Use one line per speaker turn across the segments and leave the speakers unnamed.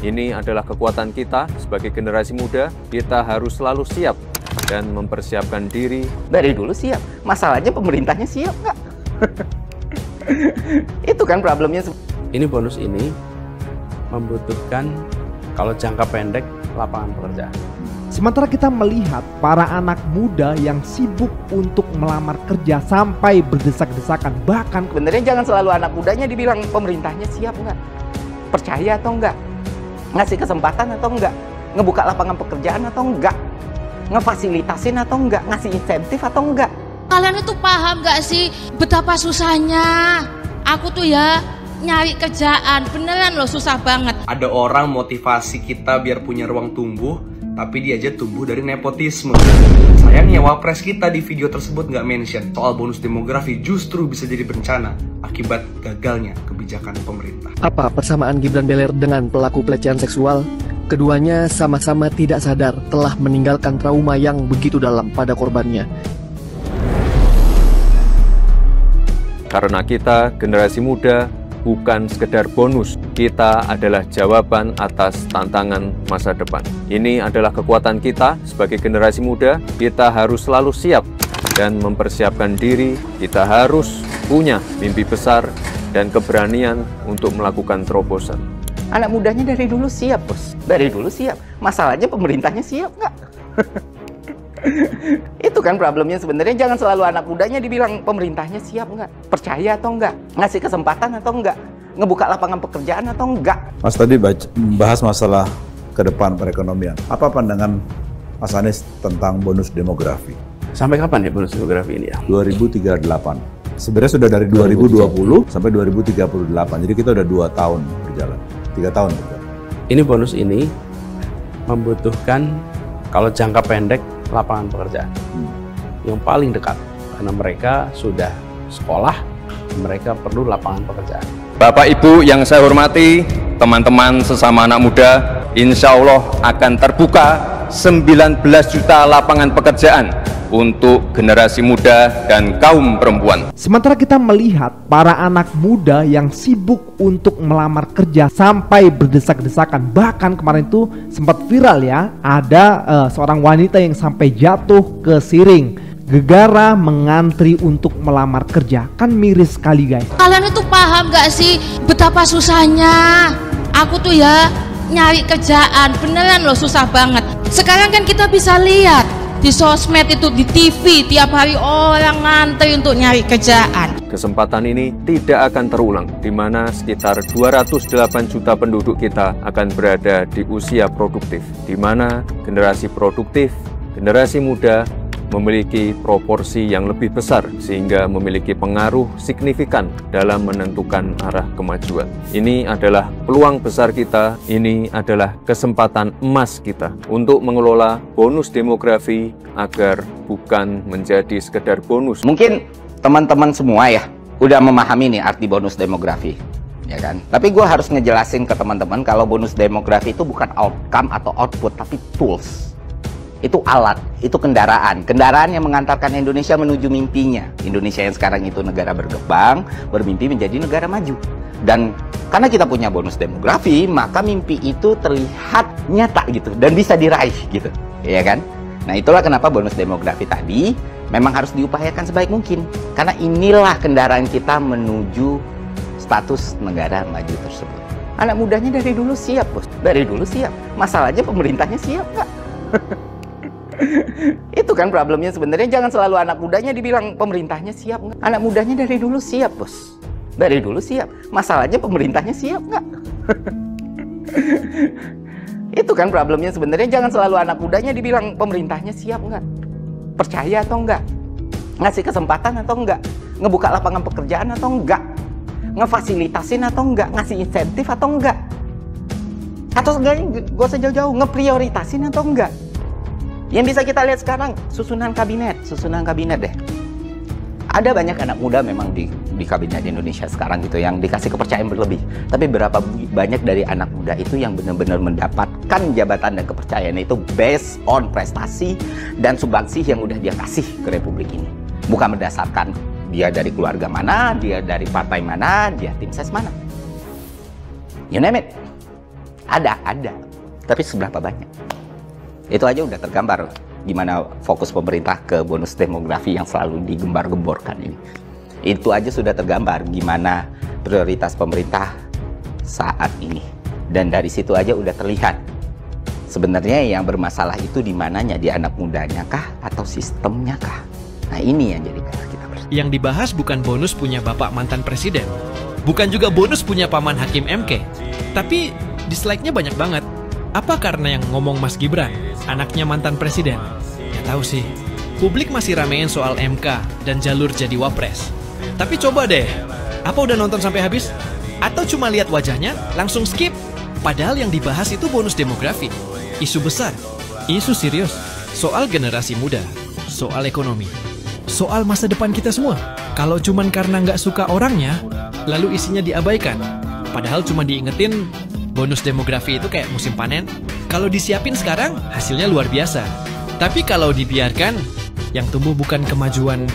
Ini adalah kekuatan kita sebagai generasi muda. Kita harus selalu siap dan mempersiapkan diri.
Dari dulu siap. Masalahnya pemerintahnya siap nggak? Itu kan problemnya.
Ini bonus ini membutuhkan kalau jangka pendek lapangan pekerjaan.
Sementara kita melihat para anak muda yang sibuk untuk melamar kerja sampai berdesak-desakan, bahkan
Sebenarnya jangan selalu anak mudanya dibilang pemerintahnya siap nggak, percaya atau enggak, ngasih kesempatan atau enggak, ngebuka lapangan pekerjaan atau enggak, ngefasilitasin atau enggak, ngasih insentif atau enggak.
Kalian itu paham nggak sih betapa susahnya? Aku tuh ya nyari kerjaan, beneran loh susah banget.
Ada orang motivasi kita biar punya ruang tumbuh, tapi dia aja tumbuh dari nepotisme. Sayangnya wapres kita di video tersebut nggak mention soal bonus demografi justru bisa jadi bencana akibat gagalnya kebijakan pemerintah.
Apa persamaan Gibran Beler dengan pelaku pelecehan seksual? Keduanya sama-sama tidak sadar telah meninggalkan trauma yang begitu dalam pada korbannya.
Karena kita, generasi muda, bukan sekedar bonus. Kita adalah jawaban atas tantangan masa depan. Ini adalah kekuatan kita sebagai generasi muda. Kita harus selalu siap dan mempersiapkan diri. Kita harus punya mimpi besar dan keberanian untuk melakukan terobosan.
Anak mudanya dari dulu siap, bos. Dari dulu siap. Masalahnya pemerintahnya siap nggak? Itu kan problemnya sebenarnya. Jangan selalu anak mudanya dibilang pemerintahnya siap nggak, percaya atau enggak, ngasih kesempatan atau enggak, ngebuka lapangan pekerjaan atau enggak.
Mas tadi bahas masalah ke depan perekonomian. Apa pandangan Mas Anies tentang bonus demografi?
Sampai kapan ya bonus demografi ini ya?
2038. Sebenarnya sudah dari 2020 sampai 2038. Jadi kita udah 2 tahun berjalan, 3 tahun berjalan.
Ini bonus ini membutuhkan kalau jangka pendek lapangan pekerjaan yang paling dekat, karena mereka sudah sekolah, mereka perlu lapangan pekerjaan.
Bapak Ibu yang saya hormati, teman-teman sesama anak muda, insya Allah akan terbuka 19 juta lapangan pekerjaan untuk generasi muda dan kaum perempuan.
sementara kita melihat para anak muda yang sibuk untuk melamar kerja sampai berdesak-desakan, bahkan kemarin itu sempat viral ya, ada seorang wanita yang sampai jatuh ke siring gegara mengantri untuk melamar kerja. Kan miris sekali guys.
Kalian itu paham nggak sih betapa susahnya? Aku tuh ya nyari kerjaan, beneran loh susah banget. Sekarang kan kita bisa lihat di sosmed itu, di TV, tiap hari orang ngantri untuk nyari kerjaan.
Kesempatan ini tidak akan terulang, di mana sekitar 208 juta penduduk kita akan berada di usia produktif, di mana generasi produktif, generasi muda memiliki proporsi yang lebih besar sehingga memiliki pengaruh signifikan dalam menentukan arah kemajuan. Ini adalah peluang besar kita, ini adalah kesempatan emas kita untuk mengelola bonus demografi agar bukan menjadi sekedar bonus.
Mungkin teman-teman semua ya udah memahami nih arti bonus demografi, ya kan? Tapi gue harus ngejelasin ke teman-teman kalau bonus demografi itu bukan outcome atau output, tapi tools. Itu alat, itu kendaraan yang mengantarkan Indonesia menuju mimpinya. Indonesia yang sekarang itu negara berkembang, bermimpi menjadi negara maju. Dan karena kita punya bonus demografi, maka mimpi itu terlihat nyata gitu dan bisa diraih gitu, ya kan? Nah, itulah kenapa bonus demografi tadi memang harus diupayakan sebaik mungkin, karena inilah kendaraan kita menuju status negara maju tersebut. Anak mudanya dari dulu siap, bos. Dari dulu siap. Masalahnya pemerintahnya siap nggak? Itu kan problemnya sebenarnya. Jangan selalu anak mudanya dibilang pemerintahnya siap nggak. Anak mudanya dari dulu siap, bos. Dari dulu siap. Masalahnya pemerintahnya siap nggak? Itu kan problemnya sebenarnya. Jangan selalu anak mudanya dibilang pemerintahnya siap nggak, percaya atau enggak, ngasih kesempatan atau enggak, ngebuka lapangan pekerjaan atau enggak, ngefasilitasin atau enggak, ngasih insentif atau enggak, atau enggaknya gak usah jauh-jauh, ngeprioritasin atau enggak. Yang bisa kita lihat sekarang susunan kabinet deh. Ada banyak anak muda memang di kabinet Indonesia sekarang gitu yang dikasih kepercayaan berlebih. Tapi berapa banyak dari anak muda itu yang benar-benar mendapatkan jabatan dan kepercayaan itu based on prestasi dan sumbangsi yang udah dia kasih ke Republik ini. Bukan berdasarkan dia dari keluarga mana, dia dari partai mana, dia tim ses mana. You name it. Ada. Tapi seberapa banyak? Itu aja udah tergambar gimana fokus pemerintah ke bonus demografi yang selalu digembar-gemborkan ini. Itu aja sudah tergambar gimana prioritas pemerintah saat ini. Dan dari situ aja udah terlihat sebenarnya yang bermasalah itu di mananya, di anak mudanya kah atau sistemnya kah? Nah ini yang jadi PR kita.
Yang dibahas bukan bonus punya bapak mantan presiden, bukan juga bonus punya paman Hakim MK, tapi dislike-nya banyak banget. Apa karena yang ngomong Mas Gibran, anaknya mantan presiden? Gak tahu sih. Publik masih ramein soal MK dan jalur jadi wapres. Tapi coba deh, apa udah nonton sampai habis? Atau cuma lihat wajahnya, langsung skip? Padahal yang dibahas itu bonus demografi. Isu besar, isu serius, soal generasi muda, soal ekonomi, soal masa depan kita semua. Kalau cuman karena nggak suka orangnya, lalu isinya diabaikan. Padahal cuma diingetin bonus demografi itu kayak musim panen. Kalau disiapin sekarang, hasilnya luar biasa. Tapi kalau dibiarkan, yang tumbuh bukan kemajuan,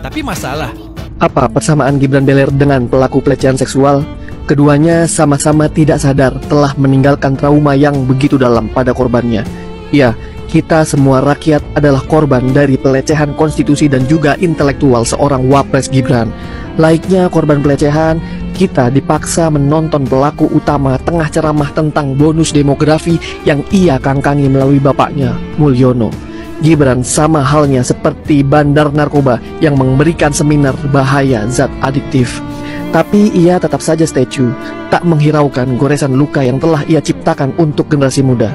tapi masalah.
Apa persamaan Gibran Beler dengan pelaku pelecehan seksual? Keduanya sama-sama tidak sadar telah meninggalkan trauma yang begitu dalam pada korbannya. Ya, kita semua rakyat adalah korban dari pelecehan konstitusi dan juga intelektual seorang Wapres Gibran. Laiknya korban pelecehan, kita dipaksa menonton pelaku utama tengah ceramah tentang bonus demografi yang ia kangkangi melalui bapaknya, Mulyono. Gibran sama halnya seperti bandar narkoba yang memberikan seminar bahaya zat adiktif. Tapi ia tetap saja stay true, tak menghiraukan goresan luka yang telah ia ciptakan untuk generasi muda.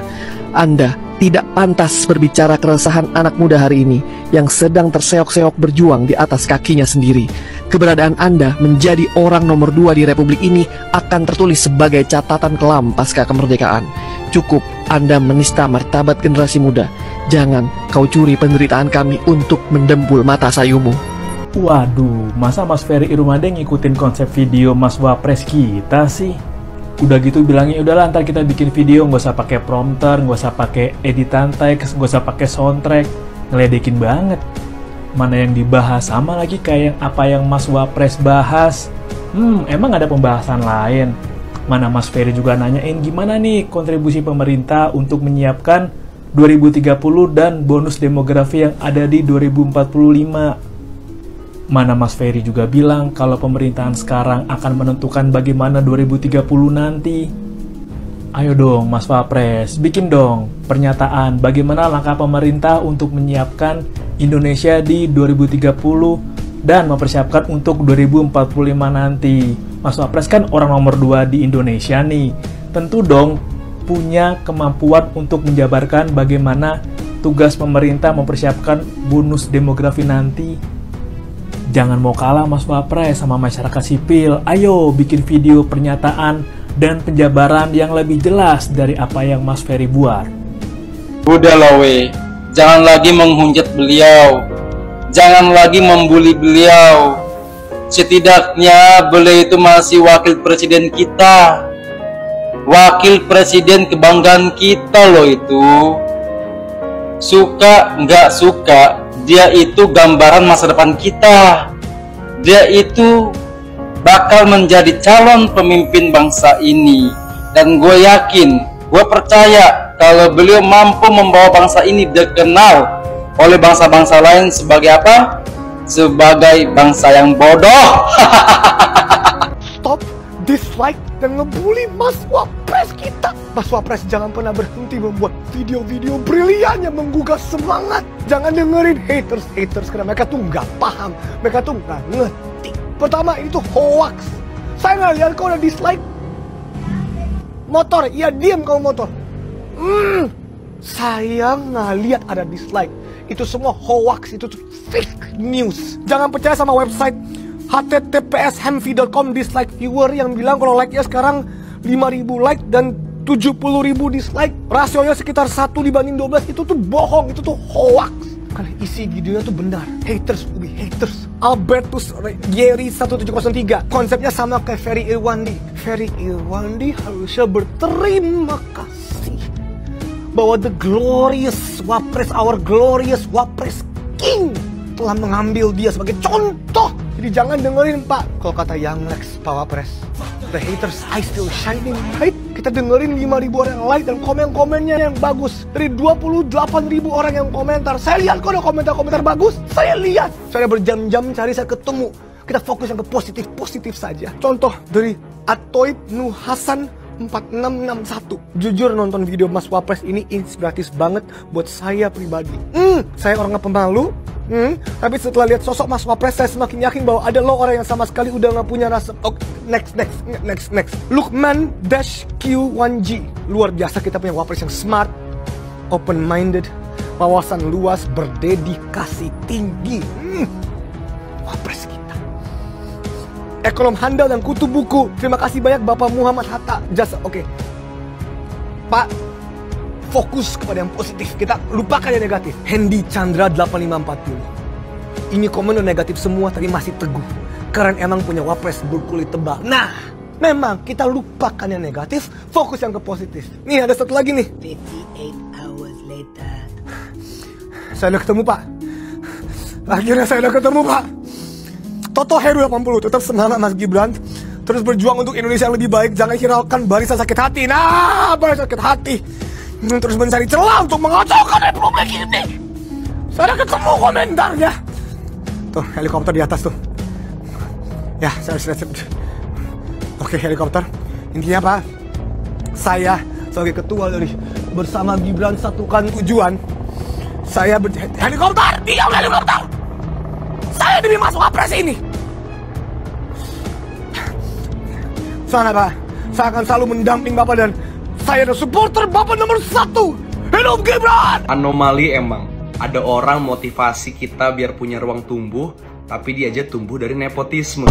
Anda tidak pantas berbicara keresahan anak muda hari ini yang sedang terseok-seok berjuang di atas kakinya sendiri. Keberadaan Anda menjadi orang nomor 2 di Republik ini akan tertulis sebagai catatan kelam pasca kemerdekaan. Cukup Anda menista martabat generasi muda. Jangan kau curi penderitaan kami untuk mendempul mata sayumu.
Waduh, masa Mas Ferry Irumade ngikutin konsep video Mas Wapres kita sih? Udah gitu bilangnya, udahlah ntar kita bikin video, nggak usah pakai prompter, nggak usah pakai editan teks, nggak usah pakai soundtrack. Ngeledekin banget. Mana yang dibahas sama lagi kayak apa yang Mas Wapres bahas. Emang ada pembahasan lain? Mana Mas Ferry juga nanyain gimana nih kontribusi pemerintah untuk menyiapkan 2030 dan bonus demografi yang ada di 2045. Mana Mas Ferry juga bilang kalau pemerintahan sekarang akan menentukan bagaimana 2030 nanti. Ayo dong Mas Wapres, bikin dong pernyataan bagaimana langkah pemerintah untuk menyiapkan Indonesia di 2030 dan mempersiapkan untuk 2045 nanti. Mas Wapres kan orang nomor 2 di Indonesia nih. Tentu dong punya kemampuan untuk menjabarkan bagaimana tugas pemerintah mempersiapkan bonus demografi nanti. Jangan mau kalah Mas Wapres sama masyarakat sipil. Ayo bikin video pernyataan dan penjabaran yang lebih jelas dari apa yang Mas Ferry buat.
Udah lah we, jangan lagi menghujat beliau, jangan lagi membuli beliau. Setidaknya beliau itu masih wakil presiden kita, wakil presiden kebanggaan kita loh itu. Suka nggak suka, dia itu gambaran masa depan kita. Dia itu bakal menjadi calon pemimpin bangsa ini. Dan gue yakin, gue percaya kalau beliau mampu membawa bangsa ini dikenal oleh bangsa-bangsa lain sebagai apa? Sebagai bangsa yang bodoh.
Stop, dislike, dan ngebully Mas Wapres kita. Mas Wapres jangan pernah berhenti membuat video-video brilian yang menggugah semangat. Jangan dengerin haters karena mereka tuh nggak paham, mereka tuh nggak ngerti. Pertama, ini tuh hoax. Saya nggak lihat kau udah dislike. Motor, iya diam kau motor. Saya nggak lihat ada dislike. Itu semua hoax, itu fake news. Jangan percaya sama website https://hemvi.com dislike viewer yang bilang kalau like-nya sekarang 5.000 like dan 70.000 dislike. Rasionya sekitar 1:12. Itu tuh bohong, itu tuh hoax. Kalau isi videonya tuh benar. Haters will be haters. Albertus Yeri 1703. Konsepnya sama kayak Ferry Irwandi. Ferry Irwandi harusnya berterima kasih bahwa the glorious Wapres, our glorious Wapres King telah mengambil dia sebagai contoh. Jadi jangan dengerin Pak. Kalau kata Young Lex, Pak Wapres, the haters I still shining bright. Kita Kita dengerin 5.000 orang yang like dan komen-komennya yang bagus. Dari 28.000 orang yang komentar, saya lihat kok ada komentar-komentar bagus. Saya lihat. Saya berjam-jam cari, saya ketemu. Kita fokus yang ke positif-positif saja. Contoh dari Atoib Nuh Hasan 4661. Jujur nonton video Mas Wapres ini inspiratif banget buat saya pribadi. Saya orangnya pemalu. Tapi setelah lihat sosok Mas Wapres, saya semakin yakin bahwa ada lo orang yang sama sekali udah gak punya rasa. Next. Lukman Q1G. Luar biasa, kita punya Wapres yang smart, open-minded, wawasan luas, berdedikasi tinggi. Wapres kita. Ekonom handal dan kutu buku. Terima kasih banyak Bapak Muhammad Hatta. Jasa, oke. Pak, fokus kepada yang positif. Kita lupakan yang negatif. Hendy Chandra 8540. Ini komen negatif semua tapi masih teguh. Keren emang punya Wapres berkulit tebal. Nah, memang kita lupakan yang negatif, fokus yang ke positif. Nih ada satu lagi nih. 58 hours later. Saya udah ketemu, Pak. Akhirnya saya udah ketemu, Pak. Toto Heru 80, tetap semangat Mas Gibran. Terus berjuang untuk Indonesia yang lebih baik. Jangan hiraukan barisan sakit hati. Nah, barisan sakit hati. Terus mencari celah untuk mengacaukan republik ini. Saya udah ketemu komentarnya. Tuh, helikopter di atas tuh. Ya, saya sudah. Oke, helikopter. Intinya apa? Saya sebagai ketua dari Bersama Gibran Satukan Tujuan. Saya helikopter, diam helikopter. Saya demi Mas Wapres ini. Sana Pak, saya akan selalu mendamping Bapak dan saya adalah supporter Bapak nomor 1. Hidup Gibran!
Anomali emang. Ada orang motivasi kita biar punya ruang tumbuh, tapi dia aja tumbuh dari nepotisme.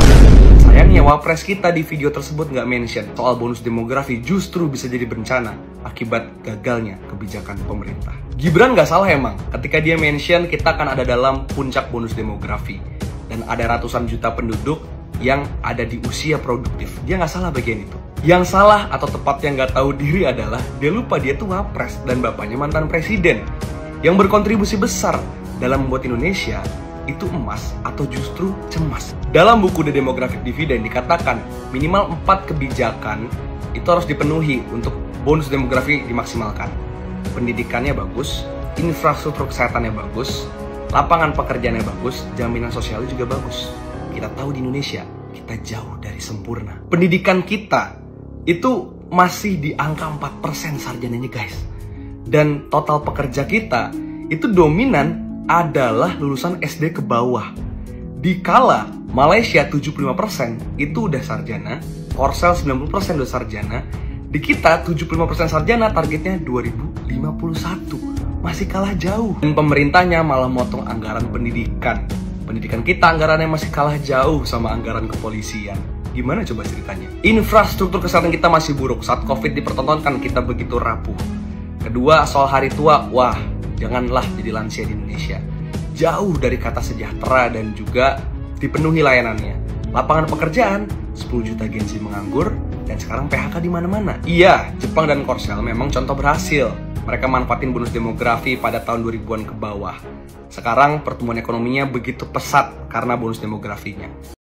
Sayangnya Wapres kita di video tersebut nggak mention soal bonus demografi justru bisa jadi bencana akibat gagalnya kebijakan pemerintah. Gibran nggak salah emang ketika dia mention kita akan ada dalam puncak bonus demografi dan ada ratusan juta penduduk yang ada di usia produktif. Dia nggak salah bagian itu. Yang salah atau tepatnya nggak tahu diri adalah dia lupa dia tuh Wapres dan bapaknya mantan presiden yang berkontribusi besar dalam membuat Indonesia itu emas atau justru cemas. Dalam buku The Demographic Dividend dikatakan minimal 4 kebijakan itu harus dipenuhi untuk bonus demografi dimaksimalkan. Pendidikannya bagus, infrastruktur kesehatannya bagus, lapangan pekerjaannya bagus, jaminan sosialnya juga bagus. Kita tahu di Indonesia kita jauh dari sempurna. Pendidikan kita itu masih di angka 4% sarjananya guys. Dan total pekerja kita itu dominan adalah lulusan SD ke bawah. Dikala Malaysia 75% itu udah sarjana, Korsel 90% udah sarjana, di kita 75% sarjana, targetnya 2051. Masih kalah jauh. Dan pemerintahnya malah motong anggaran pendidikan. Pendidikan kita anggarannya masih kalah jauh sama anggaran kepolisian. Gimana coba ceritanya? Infrastruktur kesehatan kita masih buruk. Saat COVID dipertontonkan kita begitu rapuh. Kedua, soal hari tua, wah, janganlah jadi lansia di Indonesia. Jauh dari kata sejahtera dan juga dipenuhi layanannya. Lapangan pekerjaan, 10 juta Gen Z menganggur, dan sekarang PHK di mana-mana. Iya, Jepang dan Korsel memang contoh berhasil. Mereka manfaatin bonus demografi pada tahun 2000-an ke bawah. Sekarang pertumbuhan ekonominya begitu pesat karena bonus demografinya.